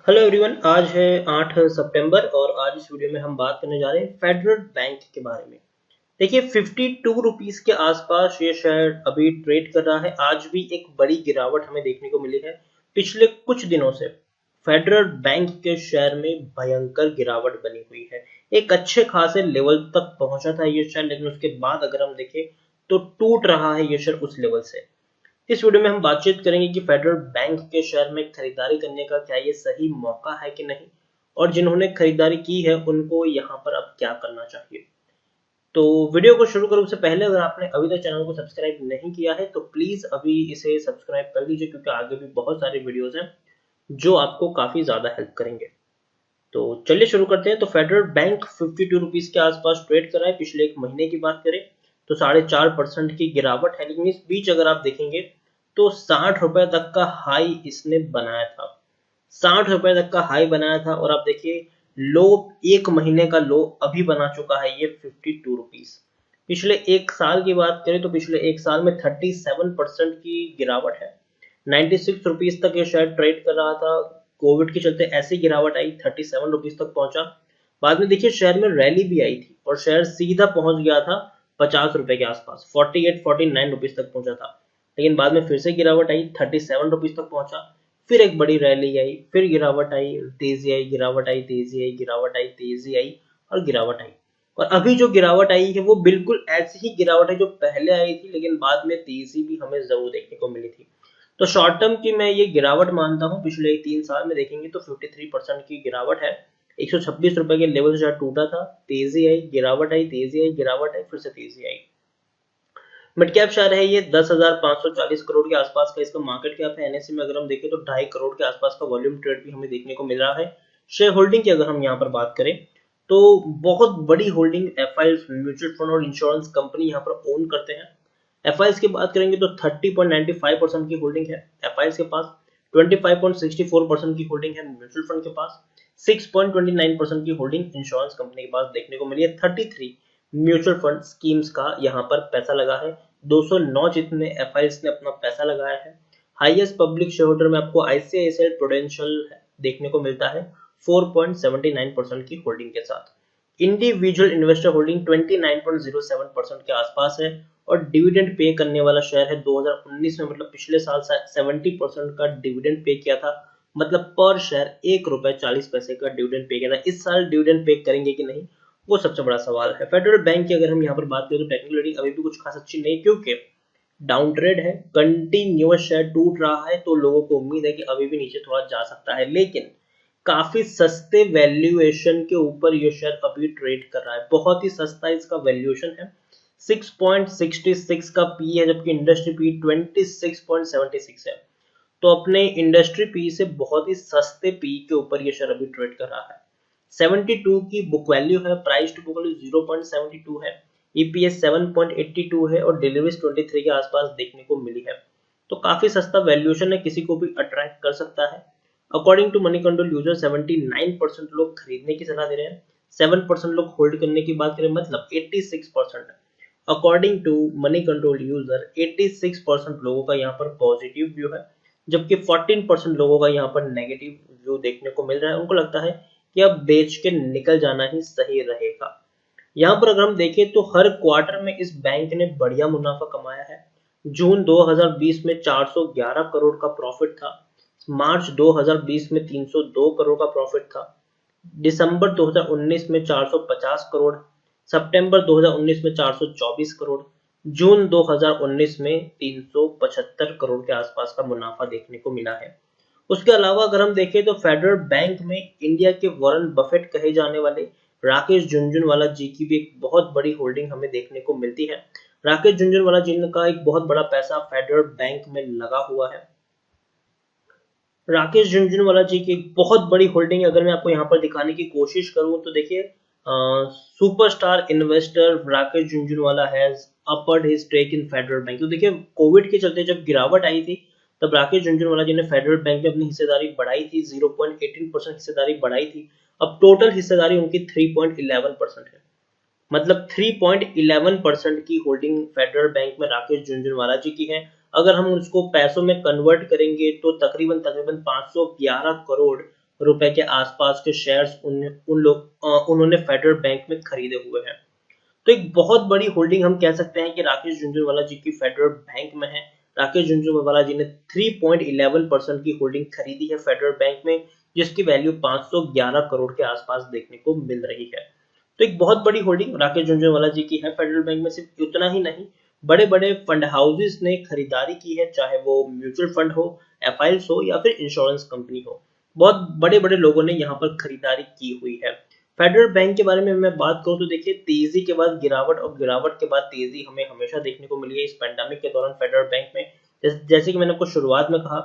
Hello everyone. आज है 8 सितंबर और आज इस वीडियो में हम बात करने जा रहे हैं फेडरल बैंक के बारे में। देखिए 52 रुपीस के आसपास ये शेयर अभी ट्रेड कर रहा है। आज भी एक बड़ी गिरावट हमें देखने को मिली है। पिछले कुछ दिनों से फेडरल बैंक के शेयर में भयंकर गिरावट बनी हुई है। एक अच्छे खासे लेवल तक पहुंचा था ये शेयर, लेकिन उसके बाद अगर हम देखें तो टूट रहा है ये शेयर उस लेवल से। इस वीडियो में हम बातचीत करेंगे कि फेडरल बैंक के शेयर में खरीदारी करने का क्या ये सही मौका है कि नहीं, और जिन्होंने खरीदारी की है उनको यहाँ पर अब क्या करना चाहिए। तो वीडियो को शुरू करूँ से पहले अगर आपने अभी तक चैनल को सब्सक्राइब नहीं किया है तो प्लीज अभी इसे सब्सक्राइब कर लीजिए, क्योंकि आगे भी बहुत सारे वीडियोस हैं जो आपको काफी ज्यादा हेल्प करेंगे। तो चलिए शुरू करते हैं। तो फेडरल बैंक 52 रुपीज के आसपास ट्रेड कर रहा है। पिछले एक महीने की बात करें तो 4.5% की गिरावट है, लेकिन इस बीच अगर आप देखेंगे तो 60 रुपए तक का हाई इसने बनाया था। 60 रुपए तक का हाई बनाया था और आप देखिए लो, एक महीने का लो अभी बना चुका है ये 52 रुपीज। पिछले एक साल की बात करें तो पिछले एक साल में 37% की गिरावट है। 96 रुपीज तक ये शेयर ट्रेड कर रहा था। कोविड के चलते ऐसी गिरावट आई, 37 रुपीज तक पहुंचा। बाद में देखिए शेयर में रैली भी आई थी और शेयर सीधा पहुंच गया था 50 रुपए के आसपास, 48-49 रुपीज तक पहुंचा था। लेकिन बाद में फिर से गिरावट आई, 37 रुपीज तक पहुंचा। फिर एक बड़ी रैली आई, फिर गिरावट आई, तेजी आई, गिरावट आई, तेजी आई, गिरावट आई, तेजी आई और गिरावट आई। और अभी जो गिरावट आई है वो बिल्कुल ऐसी ही गिरावट है जो पहले आई थी, लेकिन बाद में तेजी भी हमें जरूर देखने को मिली थी। तो शॉर्ट टर्म की मैं ये गिरावट मानता हूँ। पिछले 3 साल में देखेंगे तो 53% की गिरावट है। 126 रुपए के लेवल से शेयर टूटा था, तेजी आई, गिरावट आई, तेजी आई, गिरावट आई, फिर से तेजी आई। मिड कैप शेयर है ये, 10,540 करोड़ के आसपास का इसका मार्केट कैप है। एनएससी में अगर हम देखें तो 2.5 करोड़ के आसपास का वॉल्यूम ट्रेड भी हमें देखने को मिल रहा है। शेयर होल्डिंग की अगर हम यहाँ पर बात करें तो बहुत बड़ी होल्डिंग एफआईएस, म्यूचुअल फंड और इंश्योरेंस कंपनी यहाँ पर ओन करते हैं। एफआईएस की बात करेंगे तो 30.95% की होल्डिंग है एफआईएस के पास। 25.64% की होल्डिंग है म्यूचुअल फंड के पास। 6.29% की होल्डिंग इंश्योरेंस कंपनी के पास देखने को मिली है। 33 म्यूचुअल फंड स्कीम्स का यहाँ पर पैसा लगा है। 209 जितने एफआईएस ने अपना पैसा लगाया है। हाईएस्ट पब्लिक शेयर होल्डर में आपको आईसीआईसीआई प्रूडेंशियल देखने को मिलता है 4.79% की होल्डिंग के साथ। इंडिविजुअल इन्वेस्टर होल्डिंग 29.07% के आसपास है और डिविडेंड पे करने वाला शेयर है। 2019 में मतलब पिछले साल 70% का डिविडेंड पे किया था। मतलब पर शेयर ₹1.40 का डिविडेंड पे किया था। इस साल डिविडेंड पे करेंगे कि नहीं, वो सबसे बड़ा सवाल है। फेडरल बैंक की अगर हम यहाँ पर बात करें तो टेक्निकल रेटिंग अभी भी कुछ खास अच्छी नहीं, क्योंकि डाउन ट्रेड है, कंटिन्यूअस शेयर टूट रहा है, तो लोगों को उम्मीद है कि अभी भी नीचे थोड़ा जा सकता है। लेकिन काफी सस्ते वैल्यूएशन के ऊपर ये शेयर अभी ट्रेड कर रहा है। बहुत ही सस्ता इसका वैल्यूएशन है। 6.66 का पी है, जबकि इंडस्ट्री पी 26.76 है। तो अपने इंडस्ट्री पी से बहुत ही सस्ते पी के ऊपर ये शेयर अभी ट्रेड कर रहा है। 72 की बुक वैल्यू है, प्राइस टू बुक वैल्यू 0.72 है, ईपीएस 7.82 है और डिलीवरीज 23 के आसपास देखने को मिली है। तो काफी सस्ता वैल्यूएशन है, किसी को भी अट्रैक्ट कर सकता है। According to Moneycontrol user 79% लोग खरीदने की सलाह दे रहे हैं, 7% लोग होल्ड करने की बात करें, मतलब 86%। According to Moneycontrol user 86% लोगों का यहाँ पर पॉजिटिव व्यू है, जबकि 14% लोगों का यहाँ पर नेगेटिव व्यू देखने को मिल रहा है। उनको लगता है कि अब बेच के निकल जाना ही सही रहेगा। यहाँ पर अगर हम देखें तो हर क्वार्टर में इस बैंक ने बढ़िया मुनाफा कमाया है। जून 2020 में 411 करोड़ का प्रॉफिट था। मार्च 2020 में 302 करोड़ का प्रॉफिट था। दिसंबर 2019 में 450 करोड़, सितंबर 2019 में 424 करोड़, जून 2019 में 375 करोड़ के आसपास का मुनाफा देखने को मिला है। उसके अलावा अगर हम देखें तो फेडरल बैंक में इंडिया के वॉरेन बफेट कहे जाने वाले राकेश झुनझुनवाला जी की भी एक बहुत बड़ी होल्डिंग हमें देखने को मिलती है। राकेश झुनझुनवाला जी का एक बहुत बड़ा पैसा फेडरल बैंक में लगा हुआ है। राकेश झुनझुनवाला जी की एक बहुत बड़ी होल्डिंग अगर मैं आपको यहाँ पर दिखाने की कोशिश करूँ तो देखिए, superstar investor Rakesh Jhunjhunwala has upped his stake in Federal Bank. तो देखिए कोविड के चलते जब गिरावट आई थी तब राकेश झुनझुनवाला जी ने फेडरल बैंक में अपनी हिस्सेदारी बढ़ाई थी, 0.18% हिस्सेदारी बढ़ाई थी। अब टोटल हिस्सेदारी उनकी 3.11% है। मतलब 3.11% की होल्डिंग फेडरल बैंक में राकेश झुनझुनवाला जी की है। अगर हम उसको पैसों में कन्वर्ट करेंगे तो तकरीबन तकरीबन 511 करोड़ रुपए के आसपास के शेयर्स उन्होंने फेडरल बैंक में खरीदे हुए हैं। तो एक बहुत बड़ी होल्डिंग हम कह सकते हैं कि राकेश झुनझुनवाला जी की फेडरल बैंक में है। राकेश झुनझुनवाला जी ने 3.11% की होल्डिंग खरीदी है फेडरल बैंक में, जिसकी वैल्यू 511 करोड़ के आसपास देखने को मिल रही है। तो एक बहुत बड़ी होल्डिंग राकेश झुनझुनवाला जी की है फेडरल बैंक में। सिर्फ उतना ही नहीं, बड़े बड़े फंड हाउसेस ने खरीदारी की है, चाहे वो म्यूचुअल फंड हो, एफआईएल्स हो या फिर इंश्योरेंस कंपनी हो। बहुत बड़े बड़े लोगों ने यहाँ पर खरीदारी की हुई है। फेडरल बैंक के बारे में मैं बात करूं तो देखिए, तेजी के बाद गिरावट और गिरावट के बाद तेजी हमें हमेशा देखने को मिली है इस पैंडेमिक के दौरान फेडरल बैंक में। जैसे कि मैंने आपको शुरुआत में कहा,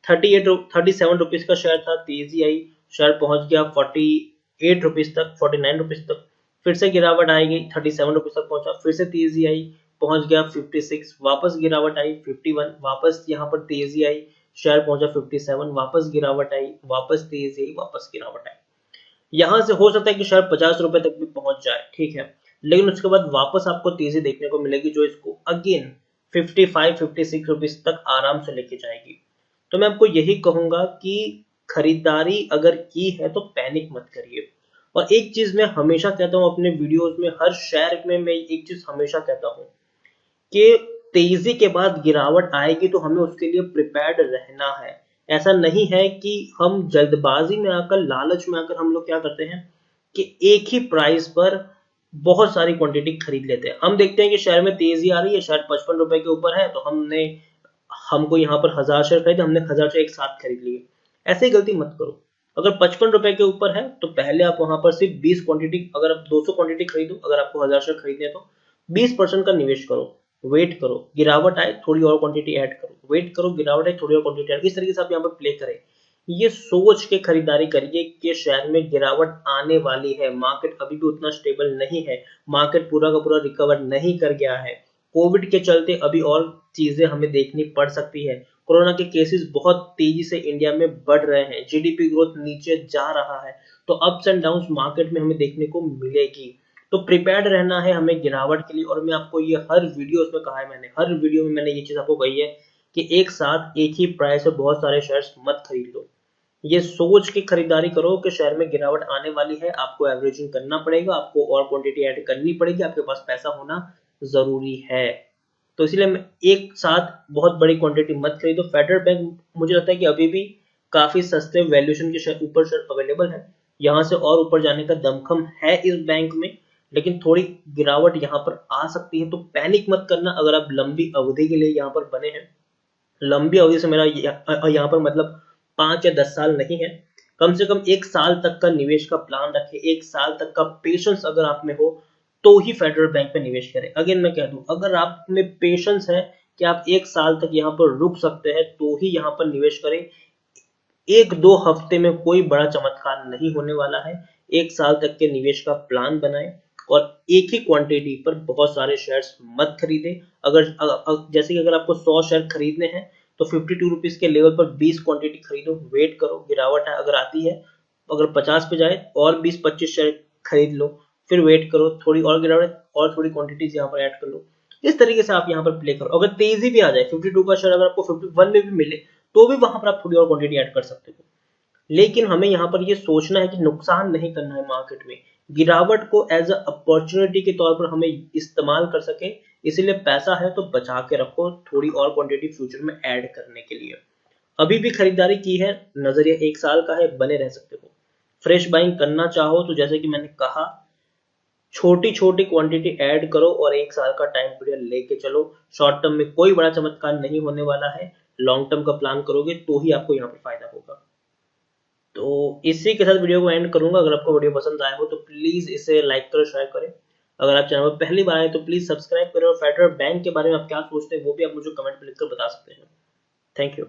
37 रुपीज का शेयर था, तेजी आई, शेयर पहुंच गया 48 रुपीज तक, 49 रुपीज तक। फिर से गिरावट आएगी, 37 रुपीज तक पहुंचा, फिर से तेजी आई, पहुंच गया 56, वापस गिरावट आई 51, वापस यहाँ पर तेजी आई, शेयर पहुंचा 57, वापस गिरावट आई, वापस तेजी आई, वापस गिरावट आई। यहां से हो सकता है कि शायद 50 रुपए तक भी पहुंच जाए, ठीक है, लेकिन उसके बाद वापस आपको तेजी देखने को मिलेगी जो इसको अगेन 55-56 रुपीज तक आराम से लेके जाएगी। तो मैं आपको यही कहूंगा कि खरीदारी अगर की है तो पैनिक मत करिए। और एक चीज मैं हमेशा कहता हूं अपने वीडियोस में, हर शेयर में मैं एक चीज हमेशा कहता हूं कि तेजी के बाद गिरावट आएगी तो हमें उसके लिए प्रिपेयर्ड रहना है। ऐसा नहीं है कि हम जल्दबाजी में आकर, लालच में आकर हम लोग क्या करते हैं कि एक ही प्राइस पर बहुत सारी क्वांटिटी खरीद लेते हैं। हम देखते हैं कि शेयर में तेजी आ रही है, शेयर 55 रुपए के ऊपर है, तो हमको यहाँ पर 1000 शेयर खरीदे, हमने 1000 शेयर एक साथ खरीद लिए। ऐसे ही गलती मत करो। अगर 55 रुपए के ऊपर है तो पहले आप वहां पर सिर्फ 20 क्वांटिटी, अगर आप 200 क्वांटिटी खरीदो, अगर आपको 1000 शेयर खरीदने तो 20% का निवेश करो, वेट करो, गिरावट आए थोड़ी और क्वांटिटी ऐड करो, वेट करो, गिरावट आए थोड़ी और क्वांटिटी ऐड। इस तरीके से आप यहाँ पर प्ले करें। ये सोच के खरीदारी करिए कि शेयर में गिरावट आने वाली है, मार्केट अभी भी उतना स्टेबल नहीं है, मार्केट पूरा का पूरा रिकवर नहीं कर गया है। कोविड के चलते अभी और चीजें हमें देखनी पड़ सकती है। कोरोना के केसेस बहुत तेजी से इंडिया में बढ़ रहे हैं, जीडीपी ग्रोथ नीचे जा रहा है, तो अप्स एंड डाउन्स मार्केट में हमें देखने को मिलेगी। तो प्रिपेयर्ड रहना है हमें गिरावट के लिए। और मैं आपको ये हर वीडियो में कहा है, मैंने हर वीडियो में मैंने ये चीज आपको कही है कि एक साथ एक ही प्राइस में बहुत सारे शेयर्स मत खरीद लो। ये सोच के खरीदारी करो कि शेयर में गिरावट आने वाली है, आपको एवरेजिंग करना पड़ेगा, आपको और क्वांटिटी ऐड करनी पड़ेगी, आपके पास पैसा होना जरूरी है। तो इसलिए मैं एक साथ बहुत बड़ी क्वांटिटी मत खरीदो। फेडरल बैंक मुझे लगता है कि अभी भी काफी सस्ते वैल्यूएशन के शेयर ऊपर शेयर अवेलेबल है, यहाँ से और ऊपर जाने का दमखम है इस बैंक में, लेकिन थोड़ी गिरावट यहाँ पर आ सकती है। तो पैनिक मत करना अगर आप लंबी अवधि के लिए यहाँ पर बने हैं। लंबी अवधि से मेरा यहाँ पर मतलब 5 या 10 साल नहीं है, कम से कम 1 साल तक का निवेश का प्लान रखें, 1 साल तक का पेशेंस अगर आप में हो तो ही फेडरल बैंक में निवेश करें। अगेन मैं कह दूं, अगर आप में पेशेंस है कि आप 1 साल तक यहाँ पर रुक सकते हैं तो ही यहाँ पर निवेश करें। 1-2 हफ्ते में कोई बड़ा चमत्कार नहीं होने वाला है। 1 साल तक के निवेश का प्लान बनाएं और एक ही क्वांटिटी पर बहुत सारे शेयर्स मत खरीदें। जैसे कि अगर आपको 100 शेयर खरीदने हैं तो 52 रुपीज के लेवल पर 20 क्वांटिटी खरीदो, वेट करो, गिरावट अगर आती है, अगर 50 पे जाए और 20-25 शेयर खरीद लो, फिर वेट करो, थोड़ी और गिरावट और थोड़ी क्वांटिटीज यहाँ पर ऐड कर लो। इस तरीके से आप यहाँ पर प्ले करो। अगर तेजी भी आ जाए, 52 का शेयर अगर आपको 51 में भी मिले तो भी वहां पर आप थोड़ी और क्वांटिटी ऐड कर सकते हो। लेकिन हमें यहाँ पर ये सोचना है कि नुकसान नहीं करना है मार्केट में, गिरावट को एज अ अपॉर्चुनिटी के तौर पर हमें इस्तेमाल कर सके। इसीलिए पैसा है तो बचा के रखो, थोड़ी और क्वांटिटी फ्यूचर में ऐड करने के लिए। अभी भी खरीदारी की है, नजरिया 1 साल का है, बने रह सकते हो। फ्रेश बाइंग करना चाहो तो जैसे कि मैंने कहा, छोटी छोटी क्वांटिटी ऐड करो और 1 साल का टाइम पीरियड लेके चलो। शॉर्ट टर्म में कोई बड़ा चमत्कार नहीं होने वाला है, लॉन्ग टर्म का प्लान करोगे तो ही आपको यहाँ पर फायदा होगा। तो इसी के साथ वीडियो को एंड करूंगा। अगर आपको वीडियो पसंद आया हो तो प्लीज इसे लाइक करो, शेयर करें। अगर आप चैनल पर पहली बार आए तो प्लीज सब्सक्राइब करें और फेडरल बैंक के बारे में आप क्या सोचते हैं वो भी आप मुझे कमेंट में लिखकर बता सकते हैं। Thank you.